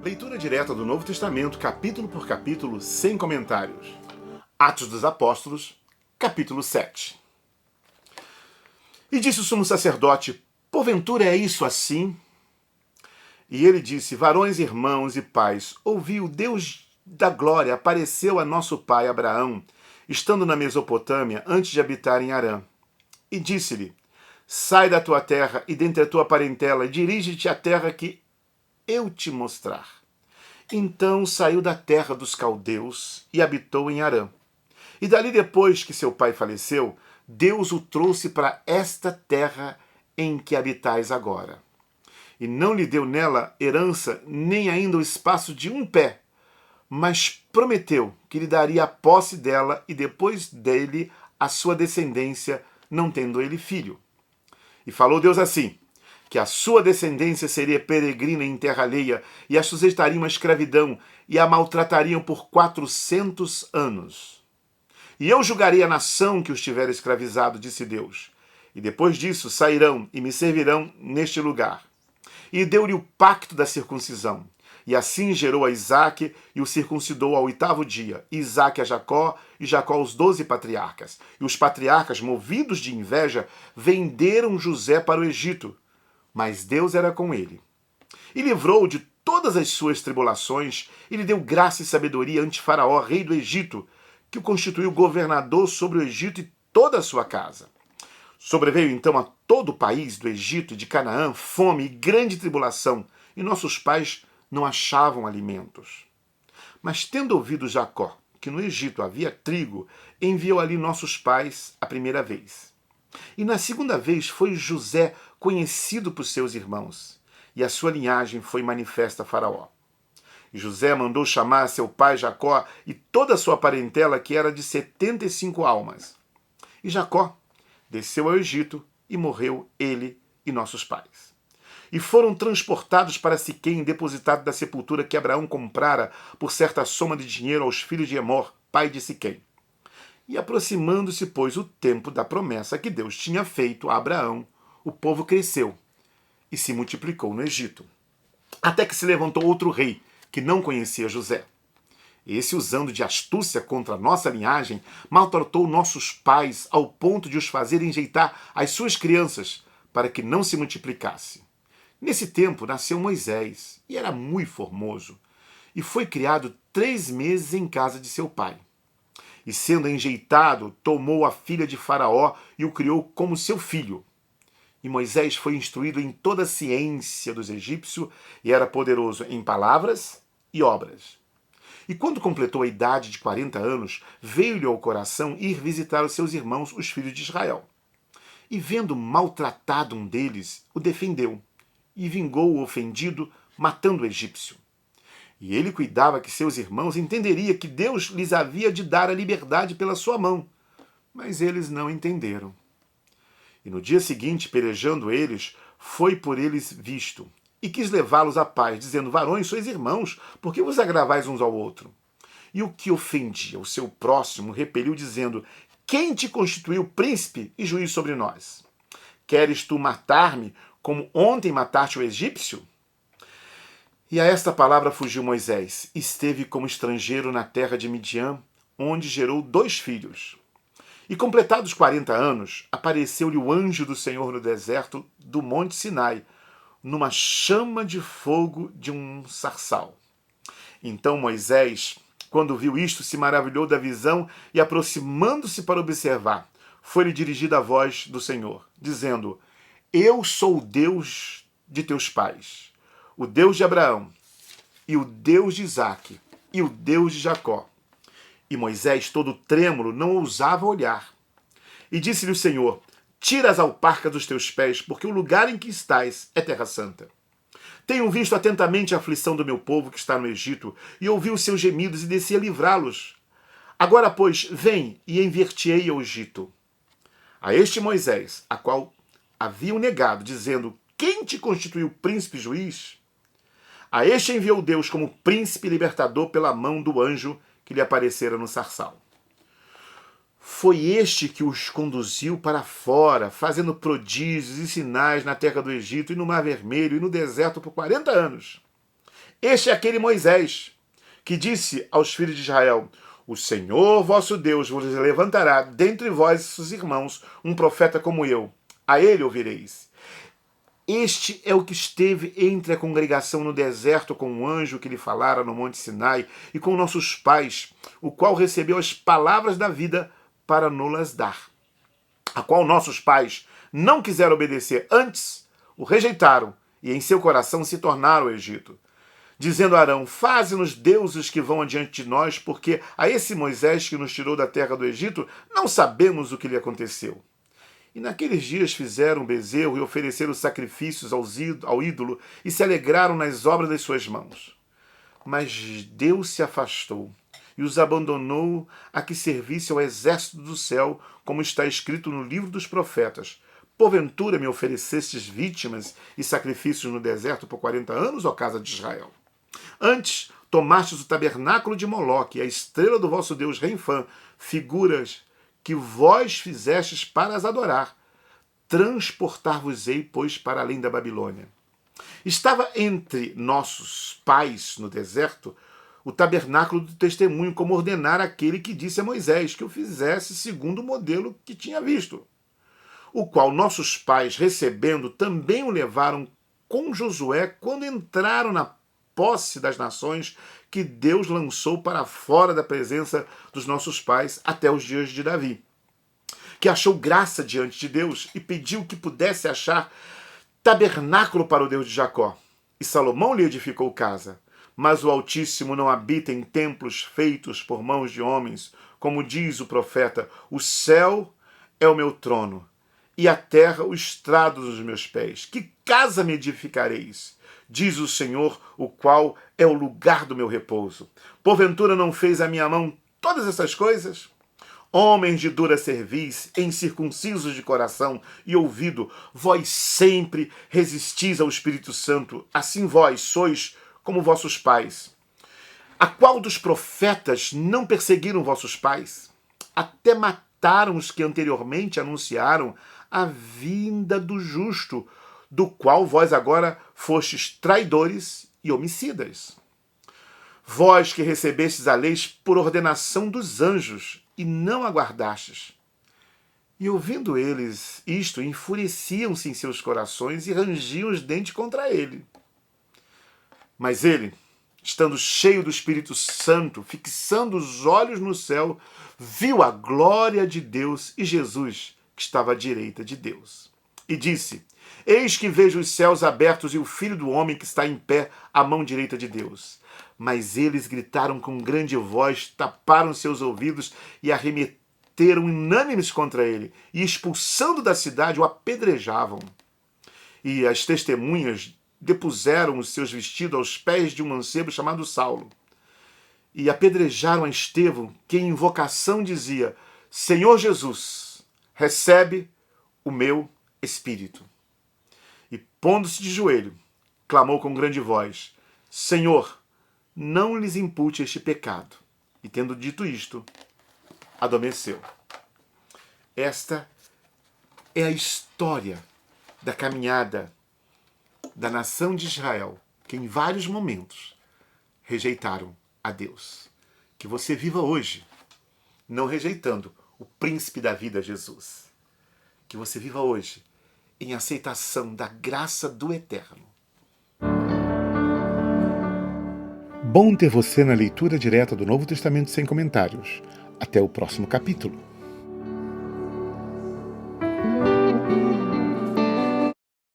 Leitura direta do Novo Testamento, capítulo por capítulo, sem comentários. Atos dos Apóstolos, capítulo 7. E disse o sumo sacerdote: porventura é isso assim? E ele disse: varões, irmãos e pais, ouvi o Deus da glória apareceu a nosso pai Abraão, estando na Mesopotâmia, antes de habitar em Harã. E disse-lhe: sai da tua terra e dentre a tua parentela, e dirige-te à terra que eu te mostrar. Então saiu da terra dos caldeus e habitou em Harã. E dali depois que seu pai faleceu, Deus o trouxe para esta terra em que habitais agora. E não lhe deu nela herança, nem ainda o espaço de um pé, mas prometeu que lhe daria a posse dela e depois dele a sua descendência, não tendo ele filho. E falou Deus assim: que a sua descendência seria peregrina em terra alheia, e a sujeitariam à escravidão, e a maltratariam por 400 anos. E eu julgarei a nação que os tiver escravizado, disse Deus. E depois disso sairão e me servirão neste lugar. E deu-lhe o pacto da circuncisão. E assim gerou a Isaque e o circuncidou ao 8º dia. E Isaque a Jacó, e Jacó aos 12 patriarcas. E os patriarcas, movidos de inveja, venderam José para o Egito. Mas Deus era com ele. E livrou-o de todas as suas tribulações, e lhe deu graça e sabedoria ante Faraó, rei do Egito, que o constituiu governador sobre o Egito e toda a sua casa. Sobreveio então a todo o país do Egito e de Canaã fome e grande tribulação, e nossos pais não achavam alimentos. Mas tendo ouvido Jacó que no Egito havia trigo, enviou ali nossos pais a primeira vez. E na segunda vez foi José conhecido por seus irmãos, e a sua linhagem foi manifesta a Faraó. E José mandou chamar seu pai Jacó e toda a sua parentela, que era de 75 almas. E Jacó desceu ao Egito e morreu ele e nossos pais. E foram transportados para Siquém, depositado da sepultura que Abraão comprara por certa soma de dinheiro aos filhos de Emor, pai de Siquém. E aproximando-se, pois, o tempo da promessa que Deus tinha feito a Abraão, o povo cresceu e se multiplicou no Egito. Até que se levantou outro rei, que não conhecia José. Esse, usando de astúcia contra a nossa linhagem, maltratou nossos pais ao ponto de os fazer enjeitar as suas crianças, para que não se multiplicasse. Nesse tempo nasceu Moisés, e era muito formoso, e foi criado 3 meses em casa de seu pai. E sendo enjeitado, tomou a filha de Faraó e o criou como seu filho. E Moisés foi instruído em toda a ciência dos egípcios e era poderoso em palavras e obras. E quando completou a idade de 40 anos, veio-lhe ao coração ir visitar os seus irmãos, os filhos de Israel. E vendo maltratado um deles, o defendeu, e vingou o ofendido, matando o egípcio. E ele cuidava que seus irmãos entenderiam que Deus lhes havia de dar a liberdade pela sua mão. Mas eles não entenderam. E no dia seguinte, pelejando eles, foi por eles visto, e quis levá-los à paz, dizendo: varões, sois irmãos, por que vos agravais uns ao outro? E o que ofendia o seu próximo repeliu, dizendo: quem te constituiu príncipe e juiz sobre nós? Queres tu matar-me, como ontem mataste o egípcio? E a esta palavra fugiu Moisés, esteve como estrangeiro na terra de Midian, onde gerou 2 filhos. E completados 40 anos, apareceu-lhe o anjo do Senhor no deserto do monte Sinai, numa chama de fogo de um sarçal. Então Moisés, quando viu isto, se maravilhou da visão e, aproximando-se para observar, foi-lhe dirigida a voz do Senhor, dizendo: eu sou o Deus de teus pais, o Deus de Abraão, e o Deus de Isaque, e o Deus de Jacó. E Moisés, todo trêmulo, não ousava olhar. E disse-lhe o Senhor: tira as alparcas dos teus pés, porque o lugar em que estás é terra santa. Tenho visto atentamente a aflição do meu povo que está no Egito, e ouvi os seus gemidos e desci a livrá-los. Agora, pois, vem e enviar-te-ei ao Egito. A este Moisés, a qual haviam negado, dizendo: quem te constituiu príncipe e juiz? A este enviou Deus como príncipe libertador pela mão do anjo que lhe aparecera no sarçal. Foi este que os conduziu para fora, fazendo prodígios e sinais na terra do Egito e no Mar Vermelho e no deserto por 40 anos. Este é aquele Moisés que disse aos filhos de Israel: o Senhor vosso Deus vos levantará dentre vós e seus irmãos um profeta como eu. A ele ouvireis. Este é o que esteve entre a congregação no deserto com o anjo que lhe falara no monte Sinai e com nossos pais, o qual recebeu as palavras da vida para nos-las dar, a qual nossos pais não quiseram obedecer, antes o rejeitaram e em seu coração se tornaram o Egito. Dizendo a Arão: faze-nos deuses que vão adiante de nós, porque a esse Moisés que nos tirou da terra do Egito não sabemos o que lhe aconteceu. E naqueles dias fizeram um bezerro e ofereceram sacrifícios ao ídolo e se alegraram nas obras das suas mãos. Mas Deus se afastou e os abandonou a que servisse ao exército do céu, como está escrito no livro dos profetas. Porventura me oferecestes vítimas e sacrifícios no deserto por 40 anos, ó casa de Israel? Antes tomastes o tabernáculo de Moloque e a estrela do vosso Deus Renfã, figuras que vós fizestes para as adorar. Transportar-vos-ei, pois, para além da Babilônia. Estava entre nossos pais no deserto o tabernáculo do testemunho, como ordenara aquele que disse a Moisés que o fizesse segundo o modelo que tinha visto, o qual nossos pais, recebendo, também o levaram com Josué quando entraram na posse das nações que Deus lançou para fora da presença dos nossos pais até os dias de Davi, que achou graça diante de Deus e pediu que pudesse achar tabernáculo para o Deus de Jacó. E Salomão lhe edificou casa. Mas o Altíssimo não habita em templos feitos por mãos de homens, como diz o profeta: o céu é o meu trono e a terra o estrado dos meus pés. Que casa me edificareis? Diz o Senhor, o qual é o lugar do meu repouso. Porventura não fez a minha mão todas essas coisas? Homens de dura cerviz, incircuncisos de coração e ouvido, vós sempre resistis ao Espírito Santo, assim vós sois como vossos pais. A qual dos profetas não perseguiram vossos pais? Até mataram os que anteriormente anunciaram a vinda do justo, do qual vós agora fostes traidores e homicidas. Vós que recebestes a lei por ordenação dos anjos e não aguardastes. E ouvindo eles isto, enfureciam-se em seus corações e rangiam os dentes contra ele. Mas ele, estando cheio do Espírito Santo, fixando os olhos no céu, viu a glória de Deus e Jesus, que estava à direita de Deus. E disse: eis que vejo os céus abertos e o Filho do Homem que está em pé à mão direita de Deus. Mas eles gritaram com grande voz, taparam seus ouvidos e arremeteram unânimes contra ele, e expulsando da cidade o apedrejavam. E as testemunhas depuseram os seus vestidos aos pés de um mancebo chamado Saulo. E apedrejaram a Estevão, que em invocação dizia: Senhor Jesus, recebe o meu espírito. E pondo-se de joelho, clamou com grande voz: Senhor, não lhes impute este pecado. E tendo dito isto, adormeceu. Esta é a história da caminhada da nação de Israel, que em vários momentos rejeitaram a Deus. Que você viva hoje, não rejeitando o príncipe da vida, Jesus. Que você viva hoje em aceitação da graça do Eterno. Bom ter você na leitura direta do Novo Testamento sem comentários. Até o próximo capítulo.